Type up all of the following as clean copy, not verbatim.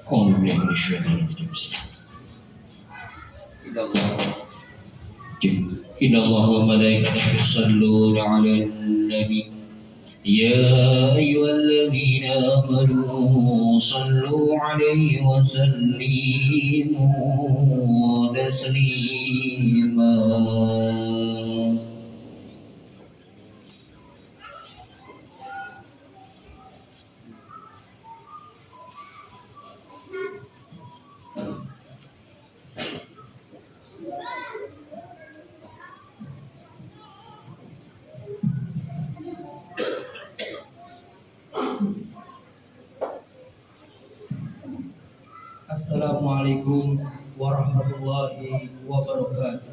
أعوذ بالله من الشيطان الرجيم. إن الله وملائكته يصلون على النبي يا أيها الذين آمنوا صلوا عليه وسلموا تسليما. Assalamualaikum warahmatullahi wabarakatuh.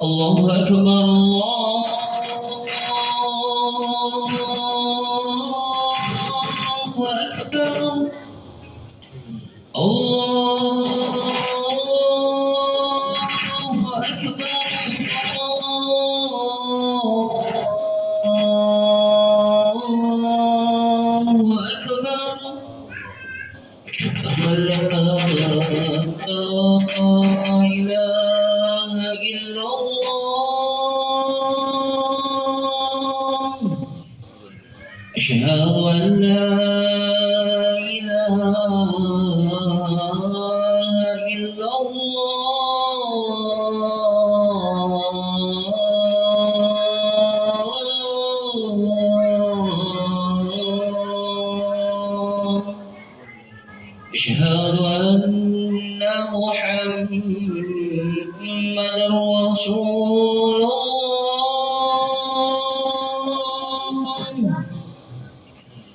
الله أكبر الله أكبر الله أكبر الله أكبر أشهد أن لا إله إلا الله أشهد أن لا إله إلا الله أشهد أن محمدا رسول الله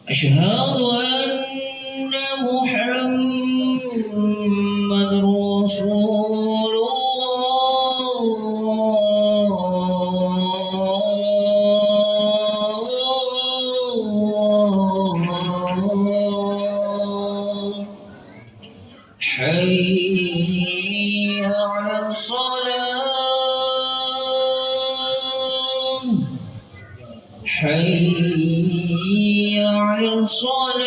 أشهد أن محمدا رسول الله حي على الصلاة حي على الصلاة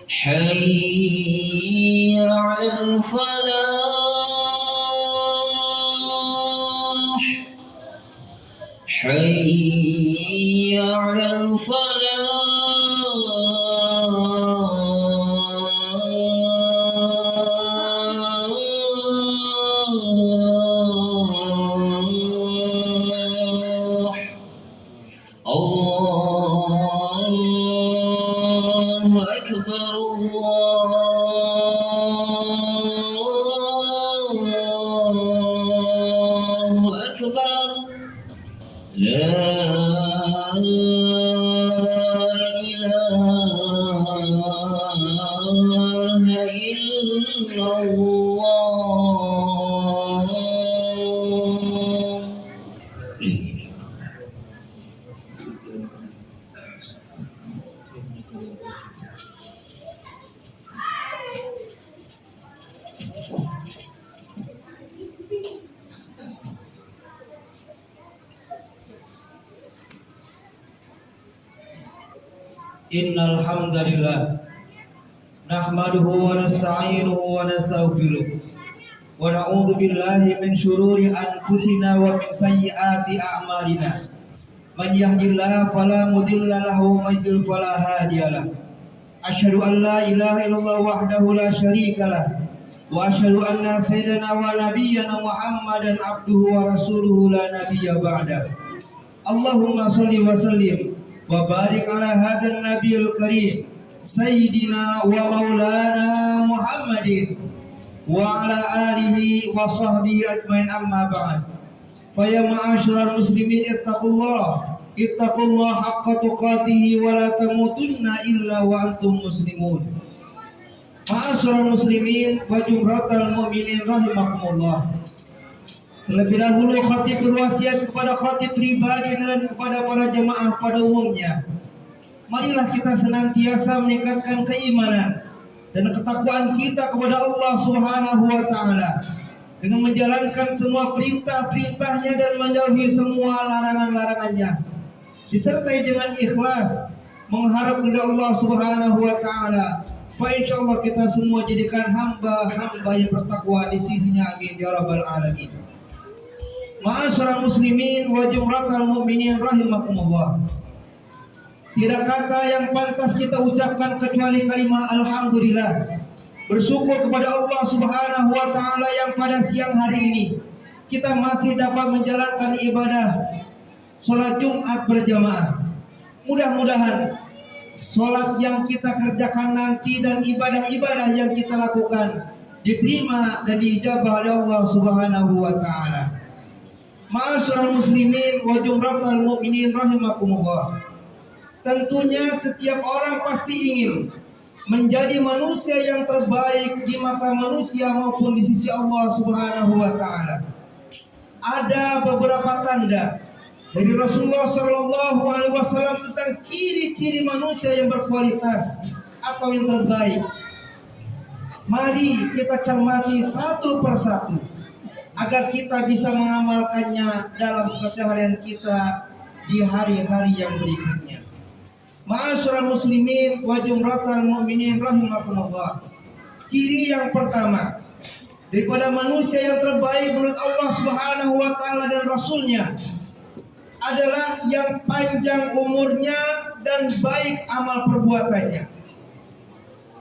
حي على الفلاح حي على الفلاح الله أكبر الله أكبر لا إله إلا الله. Innal hamdalillah nahmaduhu wa nasta'inuhu wa nastaghfiruh wa na'udzu billahi min shururi anfusina wa min sayyiati a'malina. Man yahdihillahu fala mudilla lahu wa man yudlil fala hadiyalah. Asyhadu an la ilaha illallah wahdahu la syarikalah wa asyhadu anna sayyidana wa nabiyyana Muhammadan abduhu wa rasuluhu la nabiyya ba'da. Allahumma shalli wa sallim wa barik ala hadzal nabiyil karim sayyidina wa maulana Muhammadin wa ala alihi wa sahbihi ajmain, amma ba'd. Fa ya ma'asyiral muslimin ittaqullah haqqa tuqatih wa la tamutunna illa wa antum muslimun. Ma'asyiral muslimin wa jumratal mu'minin rahimakumullah. Terlebih dahulu khatib berwasiat kepada khatib pribadi dan kepada para jemaah pada umumnya marilah kita senantiasa meningkatkan keimanan dan ketakwaan kita kepada Allah Subhanahu wa taala dengan menjalankan semua perintah-perintahnya dan menjauhi semua larangan-larangannya, disertai dengan ikhlas mengharap kepada Allah Subhanahu wa taala. Insyaallah kita semua jadikan hamba-hamba yang bertakwa di sisinya, amin ya rabbal alamin. Ma'asyiral muslimin wa jumratal mu'minin rahimakumullah. Tidak kata yang pantas kita ucapkan kecuali kalimat alhamdulillah. Bersyukur kepada Allah Subhanahu wa taala yang pada siang hari ini kita masih dapat menjalankan ibadah salat Jumat berjamaah. Mudah-mudahan salat yang kita kerjakan nanti dan ibadah-ibadah yang kita lakukan diterima dan diijabah oleh Allah Subhanahu wa taala. Ma'asyiral muslimin wa jumratal mu'minin rahimakumullah. Tentunya setiap orang pasti ingin menjadi manusia yang terbaik di mata manusia maupun di sisi Allah Subhanahu wa taala. Ada beberapa tanda dari Rasulullah Shallallahu alaihi wasallam tentang ciri-ciri manusia yang berkualitas atau yang terbaik. Mari kita cermati satu persatu agar kita bisa mengamalkannya dalam keseharian kita di hari-hari yang berikutnya. Ma'asyiral muslimin wa jumratal mu'minin rahimakumullah. Ciri yang pertama daripada manusia yang terbaik menurut Allah Subhanahu wa taala dan Rasulnya adalah yang panjang umurnya dan baik amal perbuatannya.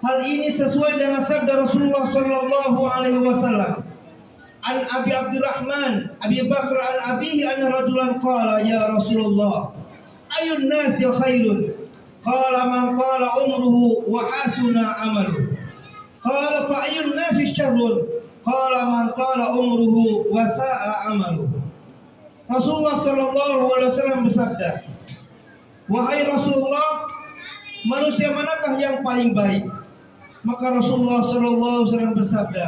Hal ini sesuai dengan sabda Rasulullah sallallahu alaihi wasallam. An Abi Abdurrahman Abi Bakr an abihi anna rajulan qala ya Rasulullah ayun nasi khairun. Qala man qala umruhu wa hasuna amaluhu. Qala fa ayyun nasi syarrun. Qala man qala umruhu wa sa'a amaluhu. Rasulullah sallallahu alaihi wasallam bersabda, wahai Rasulullah, manusia manakah yang paling baik? Maka Rasulullah sallallahu alaihi wasallam bersabda,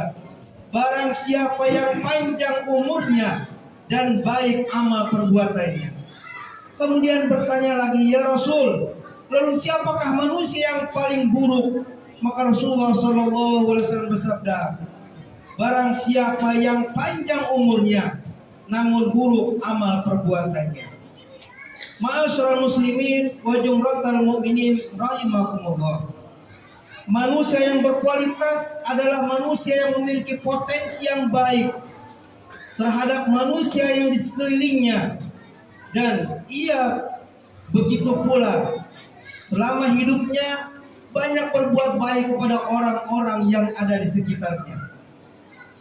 barang siapa yang panjang umurnya dan baik amal perbuatannya. Kemudian bertanya lagi, ya Rasul, lalu siapakah manusia yang paling buruk? Maka Rasulullah sallallahu alaihi wasallam bersabda, barang siapa yang panjang umurnya namun buruk amal perbuatannya. Ma'asyiral muslimin wa jumratal mu'minin rahimakumullah. Manusia yang berkualitas adalah manusia yang memiliki potensi yang baik terhadap manusia yang di sekelilingnya, dan ia begitu pula selama hidupnya banyak berbuat baik kepada orang-orang yang ada di sekitarnya.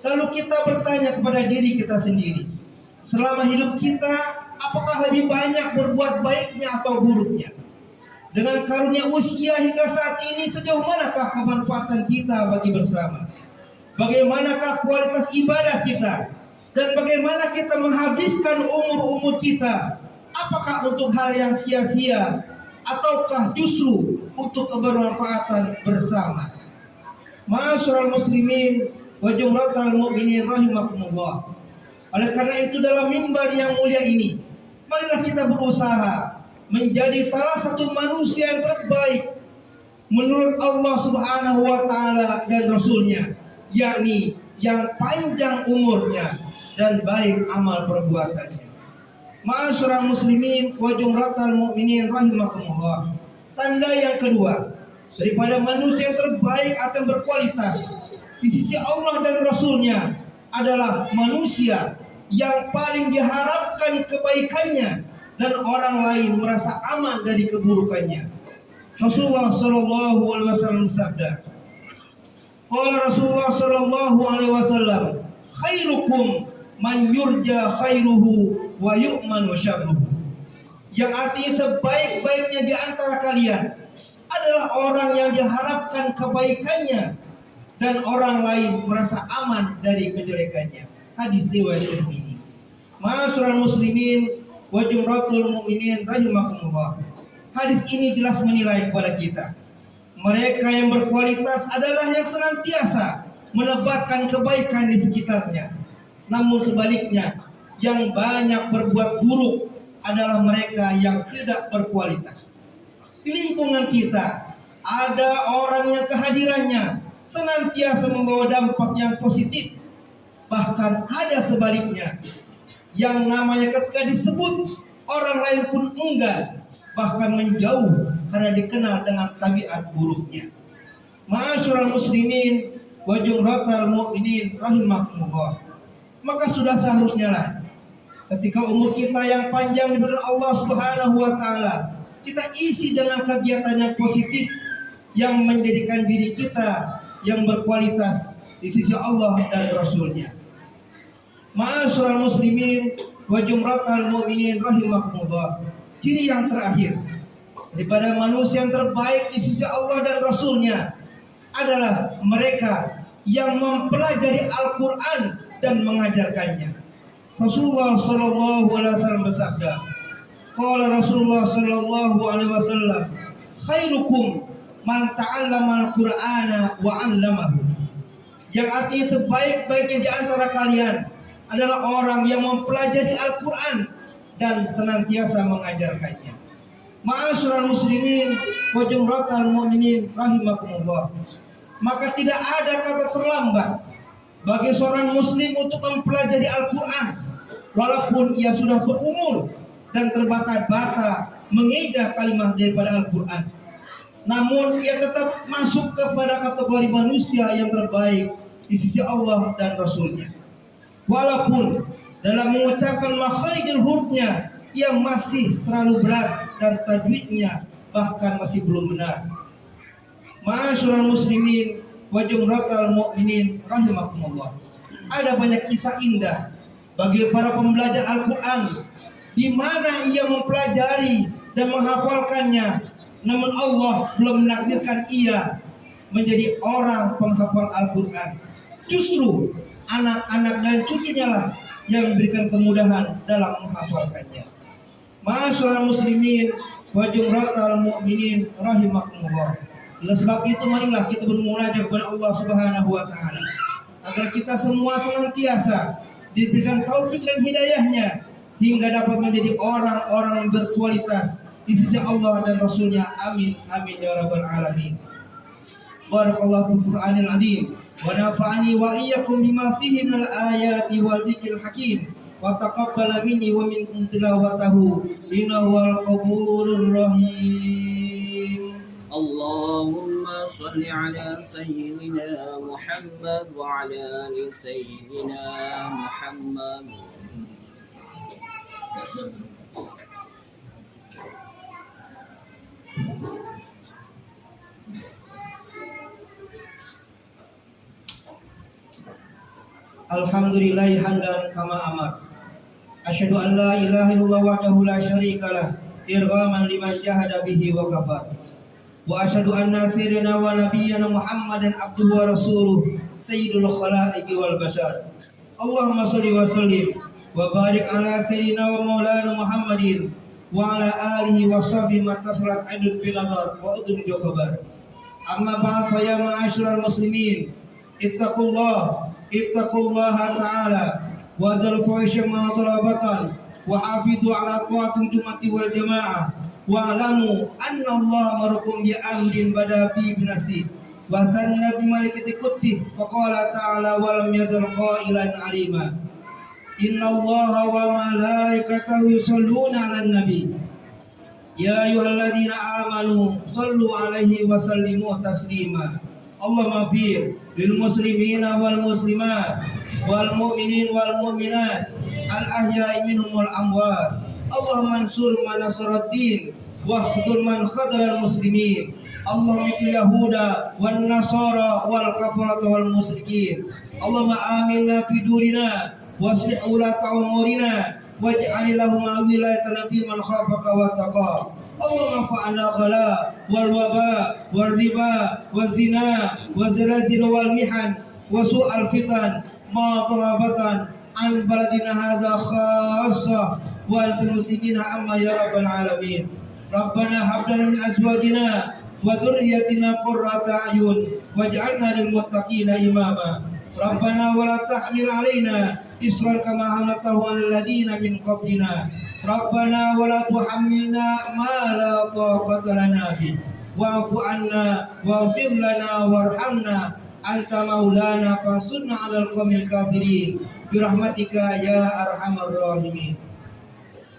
Lalu kita bertanya kepada diri kita sendiri, selama hidup kita apakah lebih banyak berbuat baiknya atau buruknya? Dengan karunia usia hingga saat ini, sejauh manakah kemanfaatan kita bagi bersama? Bagaimanakah kualitas ibadah kita? Dan bagaimana kita menghabiskan umur-umur kita? Apakah untuk hal yang sia-sia ataukah justru untuk kebermanfaatan bersama? Ma'asyiral muslimin wa jumratal mu'minin rahimakumullah. Oleh karena itu, dalam mimbar yang mulia ini, marilah kita berusaha menjadi salah satu manusia yang terbaik menurut Allah Subhanahu wa taala dan Rasulnya, yakni yang panjang umurnya dan baik amal perbuatannya. Ma'asyiral muslimin wa jumratal mu'minin rahimakumullah. Tanda yang kedua daripada manusia yang terbaik atau berkualitas di sisi Allah dan Rasulnya adalah manusia yang paling diharapkan kebaikannya dan orang lain merasa aman dari keburukannya. Rasulullah sallallahu alaihi wasallam sabda, qala Rasulullah sallallahu alaihi wasallam, khairukum man yurja khairuhu wa yu'manu syarruhu. Yang artinya sebaik-baiknya di antara kalian adalah orang yang diharapkan kebaikannya dan orang lain merasa aman dari kejelekannya. Hadis riwayat Tirmidzi. Ma'asyiral muslimin wa jumratul mu'minin rahimakumullah. Hadis ini jelas menilai kepada kita, mereka yang berkualitas adalah yang senantiasa menebarkan kebaikan di sekitarnya. Namun sebaliknya, yang banyak berbuat buruk adalah mereka yang tidak berkualitas. di lingkungan kita ada orang yang kehadirannya senantiasa membawa dampak yang positif. Bahkan ada sebaliknya, yang namanya ketika disebut orang lain pun enggan, bahkan menjauh karena dikenal dengan tabiat buruknya. Ma'asyiral muslimin wa jumratal mu'minin rahimakumullah. Maka sudah seharusnya lah ketika umur kita yang panjang diberikan Allah Subhanahu wa taala, kita isi dengan kegiatan yang positif yang menjadikan diri kita yang berkualitas di sisi Allah dan Rasul-Nya. Ma'asyiral muslimin wa jumratal mu'minin rahimakumullah. Ciri yang terakhir daripada manusia yang terbaik di sisi Allah dan Rasul-Nya adalah mereka yang mempelajari Al-Quran dan mengajarkannya. Rasulullah Shallallahu Alaihi Wasallam bersabda, "Qala Rasulullah Shallallahu Alaihi Wasallam, khairukum man ta'allama al-Qur'ana wa 'allamahu." Yang artinya sebaik-baiknya di antara kalian adalah orang yang mempelajari Al-Quran dan senantiasa mengajarkannya. Ma'asyiral muslimin wa jumratal mu'minin rahimakumullah. Maka tidak ada kata terlambat bagi seorang muslim untuk mempelajari Al-Quran, walaupun ia sudah berumur dan terbata-bata mengeja kalimat daripada Al-Quran. Namun ia tetap masuk kepada kategori manusia yang terbaik di sisi Allah dan Rasul-Nya. Walaupun dalam mengucapkan makharijul hurufnya ia masih terlalu berat dan tajwidnya bahkan masih belum benar. Ma'asyiral muslimin wa jumratal mu'minin rahimakumullah. Ada banyak kisah indah bagi para pembelajar Al-Quran di mana ia mempelajari dan menghafalkannya, namun Allah belum menakdirkan ia menjadi orang penghafal Al-Quran. Justru anak-anak dan cucunya lah yang memberikan kemudahan dalam menghafalkannya. Ma'asyiral muslimin wa jumratal mu'minin rahimakumullah. Oleh sebab itu marilah kita bermunajat kepada Allah Subhanahu wa taala agar kita semua senantiasa diberikan taufik dan hidayahnya hingga dapat menjadi orang-orang yang berkualitas di sisi Allah dan Rasul-Nya. Amin amin ya rabbal alamin. Barakallahu fil Qur'anil azim wa nafa'ani wa iyyakum bima fihi minal ayati wa dzikril hakim wa taqabbal minni wa minkum tilawatahu innahu wal ghafurur rahim. اللهم صل على سيدنا محمد وعلى آل سيدنا محمد. Alhamdulillahi hamdan kama amar. Asyhadu an la ilaha illallah wahdahu la syarikalah irghaman liman jahada bihi wa kafar. Wa asyhadu anna sayyidina wa nabiyyana Muhammadan abduhu wa rasuluh sayyidul khalaiqi wal bashar. Allahumma shalli wa sallim wa barik ala sayyidina wa maulana Muhammadin wa ala alihi wa sahbihi matasrat aidul binadar wa udun khabar. Amma ba'd fa ya ma'asyiral muslimin ittaqullaha ta'ala wa dal fahisha ma talabatan wa hafizu ala ta'atil jumati wal jamaah. Wa'lamu anna Allah marakum bi amrin bada fi binasi wa tanna bi malikati qudsi wa qala ta'ala wa lam yazal qailan alima. Inna Allah wa malaikatahu yusalluna 'alan nabi ya ayyuhalladzina amanu sallu 'alaihi wa sallimu taslima. Allahumma fir lil muslimina wal muslimat wal mu'minin wal mu'minat al ahya'i minhum wal amwat. Allahumma ansur man nasaraddin wa khudul man khadara al muslimin. Allahumma ikil yahuda wan nasara wal kafarata wal musyrikin. Allahumma aminna fi durina waslih ulata umurina waj'al lahum wilayatan fi man khafaka wa taqa. Allahumma fa'ala ghala wal waba wal riba wal zina wa zalazil wal mihan wa su'al fitan ma tarabatan an baladina hadza khassa wa al muslimina amma ya rabbal alamin. Rabbana hab lana min azwajina wa dhurriyyatina qurrata a'yun waj'alna lil muttaqina imama. Rabbana wa la tahmil 'alaina إصرا كما حملته على الذين من قبلنا ربنا ولا تحملنا ما لا طاقة لنا به واعف عنا واغفر لنا وارحمنا أنت مولانا فانصرنا على القوم الكافرين برحمتك يا أرحم الراحمين.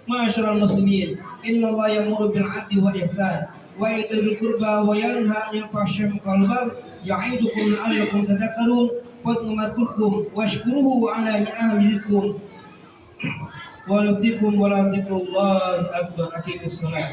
معاشر المسلمين، إن الله يأمر بالعدل والإحسان وإيتاء ذي القربى وينهى عن الفحشاء والمنكر يعظكم لعلكم تذكرون واذكروا ما يذكركم واشكروه على نعمه ونذكركم ولا ذكر الله أكبر. أقيموا الصلاة.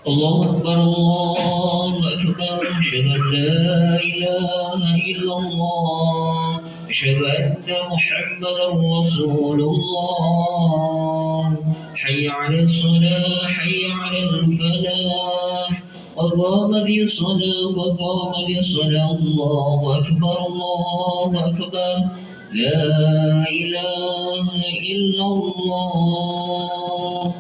الله أكبر الله أكبر أشهد أن لا إله إلا الله أشهد أن محمدا رسول الله حي على الصلاة حي على الفلاح وقامت الصلاة وقامت الصلاة الله أكبر الله أكبر لا إله إلا الله.